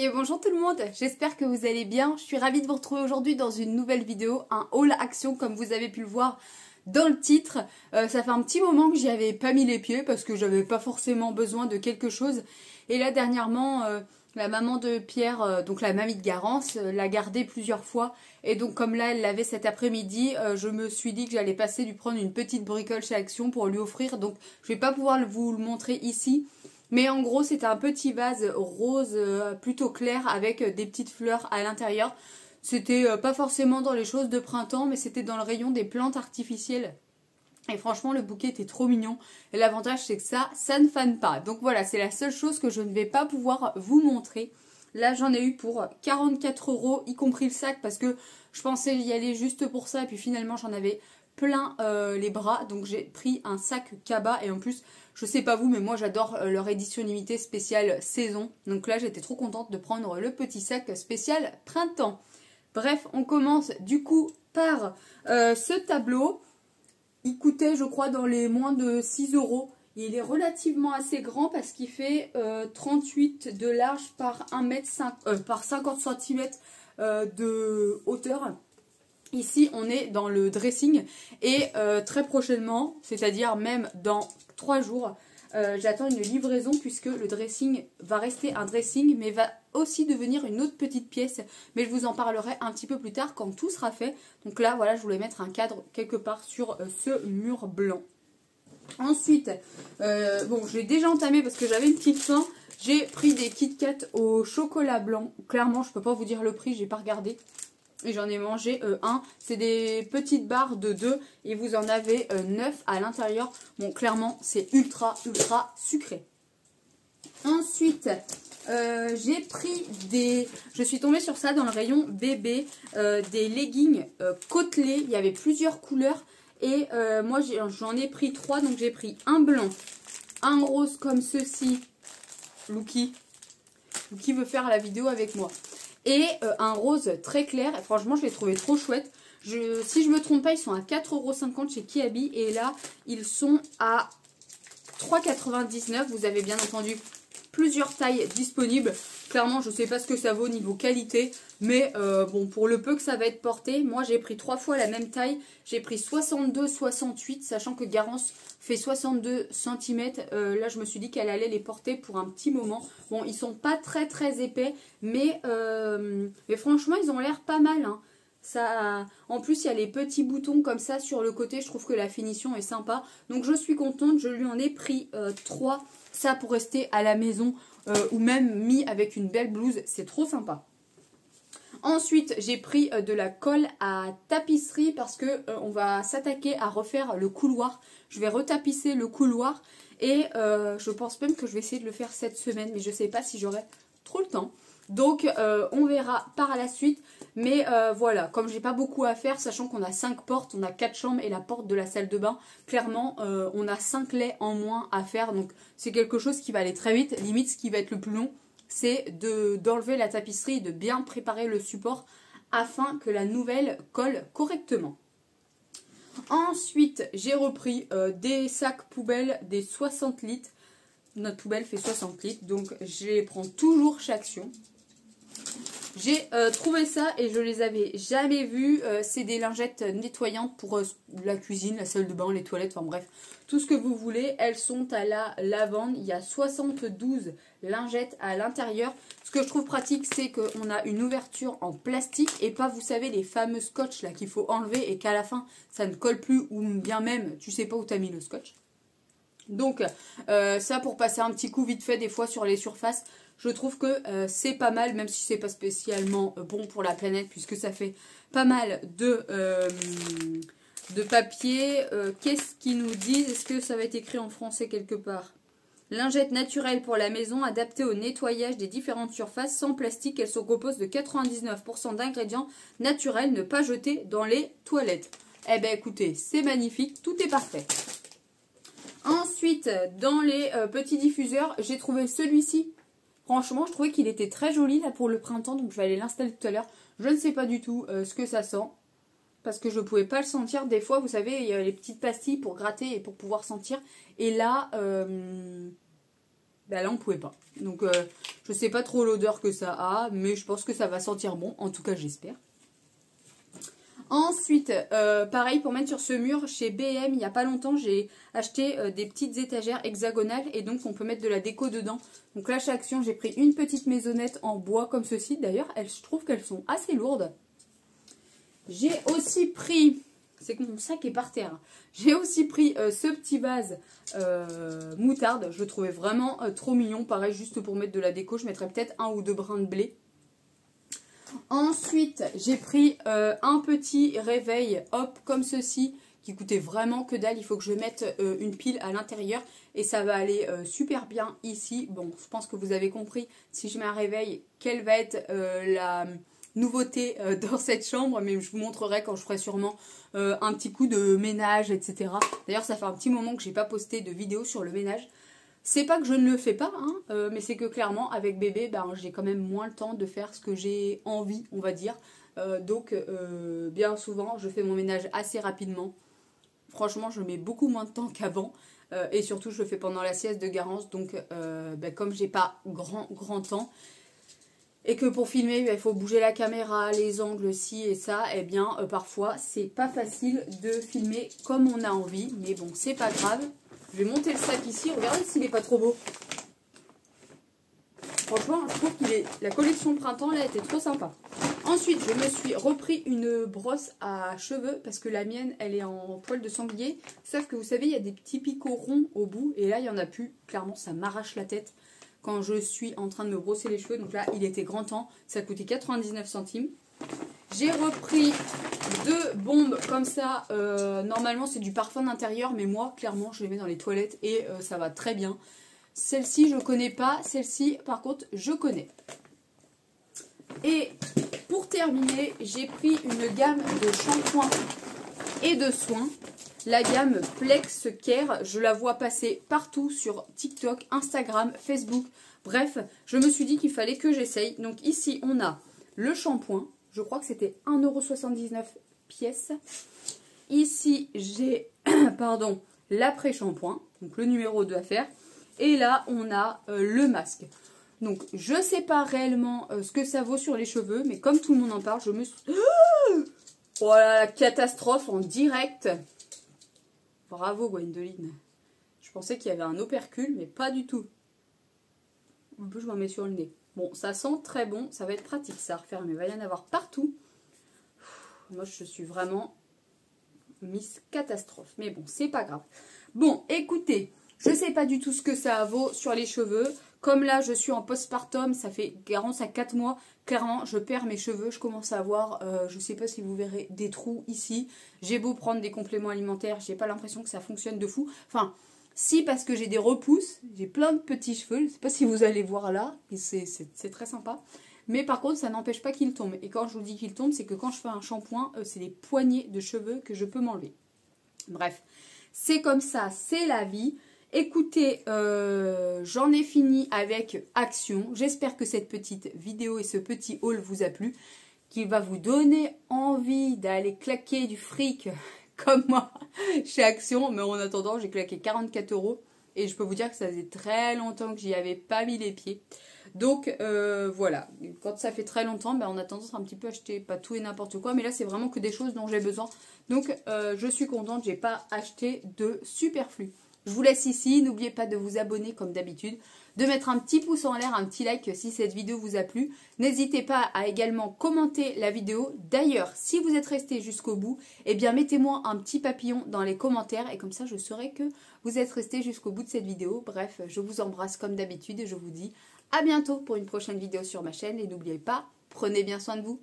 Et bonjour tout le monde, j'espère que vous allez bien. Je suis ravie de vous retrouver aujourd'hui dans une nouvelle vidéo, un haul action comme vous avez pu le voir dans le titre. Ça fait un petit moment que j'y avais pas mis les pieds parce que j'avais pas forcément besoin de quelque chose. Et là dernièrement, la maman de Pierre, donc la mamie de Garance, l'a gardé plusieurs fois. Et donc comme là elle l'avait cet après-midi, je me suis dit que j'allais passer lui prendre une petite bricole chez Action pour lui offrir. Donc je vais pas pouvoir vous le montrer ici. Mais en gros, c'était un petit vase rose plutôt clair avec des petites fleurs à l'intérieur. C'était pas forcément dans les choses de printemps, mais c'était dans le rayon des plantes artificielles. Et franchement, le bouquet était trop mignon. Et l'avantage, c'est que ça ne fane pas. Donc voilà, c'est la seule chose que je ne vais pas pouvoir vous montrer. Là, j'en ai eu pour 44 €, y compris le sac, parce que je pensais y aller juste pour ça. Et puis finalement, j'en avais plein les bras. Donc j'ai pris un sac Kaba. Et en plus, je sais pas vous, mais moi j'adore leur édition limitée spéciale saison. Donc là, j'étais trop contente de prendre le petit sac spécial printemps. Bref, on commence du coup par ce tableau. Il coûtait, je crois, dans les moins de 6 €. Il est relativement assez grand parce qu'il fait 38 de large par 50 cm de hauteur. Ici, on est dans le dressing et très prochainement, c'est-à-dire même dans 3 jours, j'attends une livraison puisque le dressing va rester un dressing mais va aussi devenir une autre petite pièce. Mais je vous en parlerai un petit peu plus tard quand tout sera fait. Donc là, voilà, je voulais mettre un cadre quelque part sur ce mur blanc. Ensuite, bon, je l'ai déjà entamé parce que j'avais une petite faim. J'ai pris des Kit Kat au chocolat blanc. Clairement, je peux pas vous dire le prix, j'ai pas regardé. Et j'en ai mangé un. C'est des petites barres de 2 et vous en avez 9 à l'intérieur. Bon, clairement, c'est ultra sucré. Ensuite, j'ai pris des... Je suis tombée sur ça dans le rayon bébé. Des leggings côtelés. Il y avait plusieurs couleurs. Et moi, j'en ai pris 3. Donc, j'ai pris un blanc, un rose comme ceci. Lucky veut faire la vidéo avec moi. Et un rose très clair. Et franchement, je l'ai trouvé trop chouette. Si je me trompe pas, ils sont à 4,50 € chez Kiabi. Et là, ils sont à 3,99 €. Vous avez bien entendu plusieurs tailles disponibles. Clairement, je ne sais pas ce que ça vaut niveau qualité. Mais bon, pour le peu que ça va être porté, moi j'ai pris 3 fois la même taille. J'ai pris 62-68, sachant que Garance fait 62 cm. Là, je me suis dit qu'elle allait les porter pour un petit moment. Bon, ils sont pas très épais, mais franchement, ils ont l'air pas mal. Hein. Ça, en plus, il y a les petits boutons comme ça sur le côté. Je trouve que la finition est sympa. Donc, je suis contente. Je lui en ai pris 3. Ça pour rester à la maison ou même mis avec une belle blouse. C'est trop sympa. Ensuite, j'ai pris de la colle à tapisserie parce que on va s'attaquer à refaire le couloir. Je vais retapisser le couloir et je pense même que je vais essayer de le faire cette semaine. Mais je ne sais pas si j'aurai trop le temps. Donc, on verra par la suite. Mais voilà, comme j'ai pas beaucoup à faire, sachant qu'on a 5 portes, on a 4 chambres et la porte de la salle de bain, clairement, on a 5 laits en moins à faire. Donc, c'est quelque chose qui va aller très vite. Limite, ce qui va être le plus long, c'est d'enlever la tapisserie et de bien préparer le support afin que la nouvelle colle correctement. Ensuite, j'ai repris des sacs poubelles, des 60 litres. Notre poubelle fait 60 litres, donc je les prends toujours chez Action. J'ai trouvé ça et je les avais jamais vus. C'est des lingettes nettoyantes pour la cuisine, la salle de bain, les toilettes, enfin bref, tout ce que vous voulez. Elles sont à la lavande. Il y a 72 lingettes à l'intérieur. Ce que je trouve pratique, c'est qu'on a une ouverture en plastique et pas, vous savez, les fameux scotch là qu'il faut enlever et qu'à la fin, ça ne colle plus ou bien même, tu sais pas où tu as mis le scotch. Donc, ça pour passer un petit coup vite fait des fois sur les surfaces. Je trouve que c'est pas mal, même si c'est pas spécialement bon pour la planète, puisque ça fait pas mal de papier. Qu'est-ce qu'ils nous disent? Est-ce que ça va être écrit en français quelque part? Lingettes naturelles pour la maison, adaptées au nettoyage des différentes surfaces, sans plastique. Elles sont composées de 99% d'ingrédients naturels, ne pas jeter dans les toilettes. Eh ben écoutez, c'est magnifique, tout est parfait. Ensuite, dans les petits diffuseurs, j'ai trouvé celui-ci. Franchement, je trouvais qu'il était très joli là pour le printemps, donc je vais aller l'installer tout à l'heure. Je ne sais pas du tout ce que ça sent, parce que je ne pouvais pas le sentir. Des fois, vous savez, il y a les petites pastilles pour gratter et pour pouvoir sentir. Et là, Ben là on pouvait pas. Donc je sais pas trop l'odeur que ça a, mais je pense que ça va sentir bon, en tout cas j'espère. Ensuite, pareil pour mettre sur ce mur, chez BM, il n'y a pas longtemps, j'ai acheté des petites étagères hexagonales et donc on peut mettre de la déco dedans. Donc là, chez Action, j'ai pris une petite maisonnette en bois comme ceci. D'ailleurs, je trouve qu'elles sont assez lourdes. J'ai aussi pris, c'est que mon sac est par terre, j'ai aussi pris ce petit vase moutarde. Je le trouvais vraiment trop mignon. Pareil, juste pour mettre de la déco, je mettrais peut-être 1 ou 2 brins de blé. Ensuite, j'ai pris un petit réveil, hop, comme ceci, qui coûtait vraiment que dalle. Il faut que je mette une pile à l'intérieur et ça va aller super bien ici. Bon, je pense que vous avez compris, si je mets un réveil, quelle va être la nouveauté dans cette chambre. Mais je vous montrerai quand je ferai sûrement un petit coup de ménage, etc. D'ailleurs, ça fait un petit moment que j'ai pas posté de vidéo sur le ménage. C'est pas que je ne le fais pas, hein, mais c'est que clairement avec bébé, ben, j'ai quand même moins le temps de faire ce que j'ai envie, on va dire. Donc bien souvent, je fais mon ménage assez rapidement. Franchement, je mets beaucoup moins de temps qu'avant. Et surtout, je le fais pendant la sieste de Garance. Donc ben, comme j'ai pas grand temps, et que pour filmer, ben, il faut bouger la caméra, les angles, ci et ça, et bien parfois, c'est pas facile de filmer comme on a envie. Mais bon, c'est pas grave. Je vais monter le sac ici, regardez s'il n'est pas trop beau. Franchement, je trouve que la collection printemps, là, était trop sympa. Ensuite, je me suis repris une brosse à cheveux parce que la mienne, elle est en poil de sanglier. Sauf que vous savez, il y a des petits picots ronds au bout et là, il n'y en a plus. Clairement, ça m'arrache la tête quand je suis en train de me brosser les cheveux. Donc là, il était grand temps. Ça coûtait 99 centimes. J'ai repris 2 bombes comme ça. Normalement, c'est du parfum d'intérieur, mais moi, clairement, je les mets dans les toilettes et ça va très bien. Celle-ci, je ne connais pas. Celle-ci, par contre, je connais. Et pour terminer, j'ai pris une gamme de shampoings et de soins. La gamme Plex Care, je la vois passer partout sur TikTok, Instagram, Facebook. Bref, je me suis dit qu'il fallait que j'essaye. Donc ici, on a le shampoing. Je crois que c'était 1,79 € pièce. Ici, j'ai pardon, l'après-shampoing, donc le numéro 2 à faire. Et là, on a le masque. Donc, je ne sais pas réellement ce que ça vaut sur les cheveux, mais comme tout le monde en parle, je me suis... Oh là, la catastrophe en direct. Bravo, Gwendoline. Je pensais qu'il y avait un opercule, mais pas du tout. En plus, je m'en mets sur le nez. Bon, ça sent très bon, ça va être pratique ça à refaire, mais il va y en avoir partout. Moi, je suis vraiment Miss Catastrophe. Mais bon, c'est pas grave. Bon, écoutez, je sais pas du tout ce que ça vaut sur les cheveux. Comme là, je suis en postpartum, ça fait Garance à 4 mois. Clairement, je perds mes cheveux. Je commence à avoir, je sais pas si vous verrez, des trous ici. J'ai beau prendre des compléments alimentaires, j'ai pas l'impression que ça fonctionne de fou. Enfin... Si, parce que j'ai des repousses, j'ai plein de petits cheveux, je ne sais pas si vous allez voir là, c'est très sympa. Mais par contre, ça n'empêche pas qu'ils tombent. Et quand je vous dis qu'ils tombent, c'est que quand je fais un shampoing, c'est les poignées de cheveux que je peux m'enlever. Bref, c'est comme ça, c'est la vie. Écoutez, j'en ai fini avec Action. J'espère que cette petite vidéo et ce petit haul vous a plu, qu'il va vous donner envie d'aller claquer du fric comme moi chez Action, mais en attendant j'ai claqué 44 € et je peux vous dire que ça faisait très longtemps que j'y avais pas mis les pieds. Donc voilà, quand ça fait très longtemps, ben, on a tendance à un petit peu acheter pas tout et n'importe quoi, mais là c'est vraiment que des choses dont j'ai besoin. Donc je suis contente, j'ai pas acheté de superflu. Je vous laisse ici, n'oubliez pas de vous abonner comme d'habitude, de mettre un petit pouce en l'air, un petit like si cette vidéo vous a plu. N'hésitez pas à également commenter la vidéo. D'ailleurs, si vous êtes resté jusqu'au bout, eh bien mettez-moi un petit papillon dans les commentaires et comme ça je saurai que vous êtes resté jusqu'au bout de cette vidéo. Bref, je vous embrasse comme d'habitude et je vous dis à bientôt pour une prochaine vidéo sur ma chaîne et n'oubliez pas, prenez bien soin de vous.